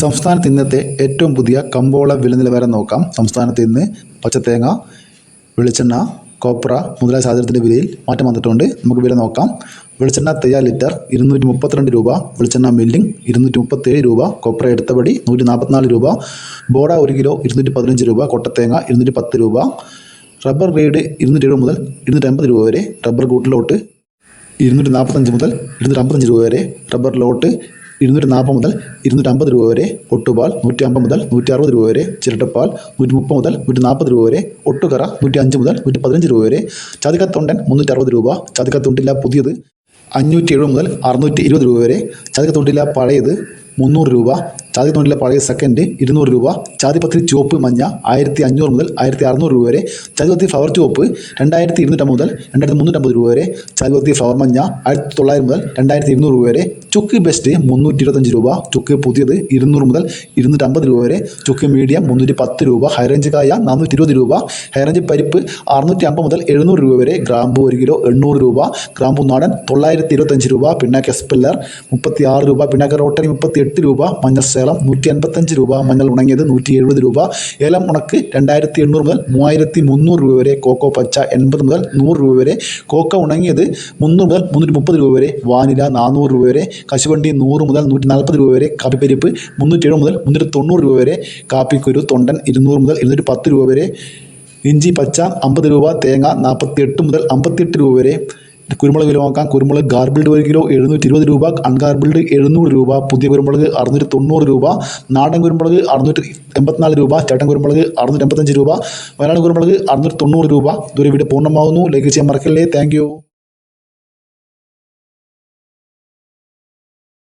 സംസ്ഥാനത്ത് ഇന്നത്തെ ഏറ്റവും പുതിയ കമ്പോള വില നിലവാരം നോക്കാം. സംസ്ഥാനത്ത് ഇന്ന് പച്ചത്തേങ്ങ, വെളിച്ചെണ്ണ, കോപ്ര മുതലായ സാധനത്തിൻ്റെ വിലയിൽ മാറ്റം വന്നിട്ടുണ്ട്. നമുക്ക് വില നോക്കാം. വെളിച്ചെണ്ണ തയ്യാർ ലിറ്റർ 232 രൂപ, വെളിച്ചെണ്ണ മില്ലിംഗ് 237 രൂപ, കോപ്ര എടുത്തപടി 144 രൂപ, ബോഡ 1 കിലോ 215 രൂപ, കൊട്ടത്തേങ്ങ 210 രൂപ, റബ്ബർ ഗ്രേഡ് 270 മുതൽ 250 രൂപ വരെ, റബ്ബർ കൂട്ടിലോട്ട് 245 മുതൽ 255 രൂപ വരെ, റബ്ബർ ലോട്ട് 240 മുതൽ 250 രൂപ വരെ, ഒട്ടുപാൽ 150 മുതൽ 160 രൂപ വരെ, ചിരട്ടപ്പാൽ 130 മുതൽ 140 രൂപ വരെ, ഒട്ടുകറ 105 മുതൽ 115 രൂപ വരെ, ചതിക്കത്തൊണ്ടൻ 360 രൂപ, ചതിക്കത്തൊണ്ടില്ല പുതിയത് 570 മുതൽ 620 രൂപ വരെ, ചതിക്കത്തൊണ്ടില്ല പഴയത് 300 രൂപ, ചാതിത്തൊണ്ടിലെ പഴയ സെക്കൻഡ് 200 രൂപ, ചാതിപത്രി ചുവപ്പ് മഞ്ഞ 1500 മുതൽ 1600 രൂപ വരെ, ചാതിപത്രി ഫ്ലവർ ചുവപ്പ് 2250 മുതൽ 2350 രൂപ വരെ, ചാതിപത്രി ഫ്ലവർ മഞ്ഞ 1900 മുതൽ 2200 രൂപ വരെ, ചുക്ക് ബെസ്റ്റ് 325 രൂപ, ചുക്ക് പുതിയത് 200 മുതൽ 250 രൂപ വരെ, ചുക്ക് മീഡിയം 310 രൂപ, ഹൈറേഞ്ച് കായ 420 രൂപ, ഹൈറേഞ്ച് പരിപ്പ് 650 മുതൽ 700 രൂപ വരെ, ഗ്രാമ്പു 1 കിലോ 800 രൂപ, ഗ്രാമ്പു നാടൻ 925 രൂപ, പിണ്ണാക്ക് എസ്പെല്ലർ 36 രൂപ, പിണ്ണാക്ക് റോട്ടറി 38 രൂപ, മഞ്ഞൾ സേലം 155 രൂപ, മഞ്ഞൾ ഉണങ്ങിയത് 170 രൂപ, ഏലം ഉണക്ക് 2800 മുതൽ 3300 രൂപ വരെ, കോക്കോ പച്ച 80 മുതൽ 100 രൂപ വരെ, കോക്ക ഉണങ്ങിയത് 300 മുതൽ 330 രൂപ വരെ, വാനില 400 രൂപ വരെ, കശുവണ്ടി 100 മുതൽ 140 രൂപ വരെ, കാപ്പിപ്പരിപ്പ് 370 മുതൽ 390 രൂപ വരെ, കാപ്പിക്കുരു തൊണ്ടൻ 200 മുതൽ 210 രൂപ വരെ, ഇഞ്ചി പച്ച 50 രൂപ, തേങ്ങ 48 മുതൽ 58 രൂപ വരെ. കുരുമുളക് കിലോ നോക്കാം. കുരുമുളക് ഗാർബിൾഡ് 1 കിലോ 720 രൂപ, അൺഗാർബിൾഡ് 700 രൂപ, പുതിയ കുരുമുളക് 690 രൂപ, നാടൻ കുരുമുളക് 684 രൂപ, ചട്ടൻ കുരുമുളക് 685 രൂപ, വയനാട് കുരുമുളക് 690 രൂപ. ഇതൊരു വീഡിയോ പൂർണ്ണമാകുന്നു. ലൈക്ക് ചെയ്യാൻ മറക്കല്ലേ. Thank you.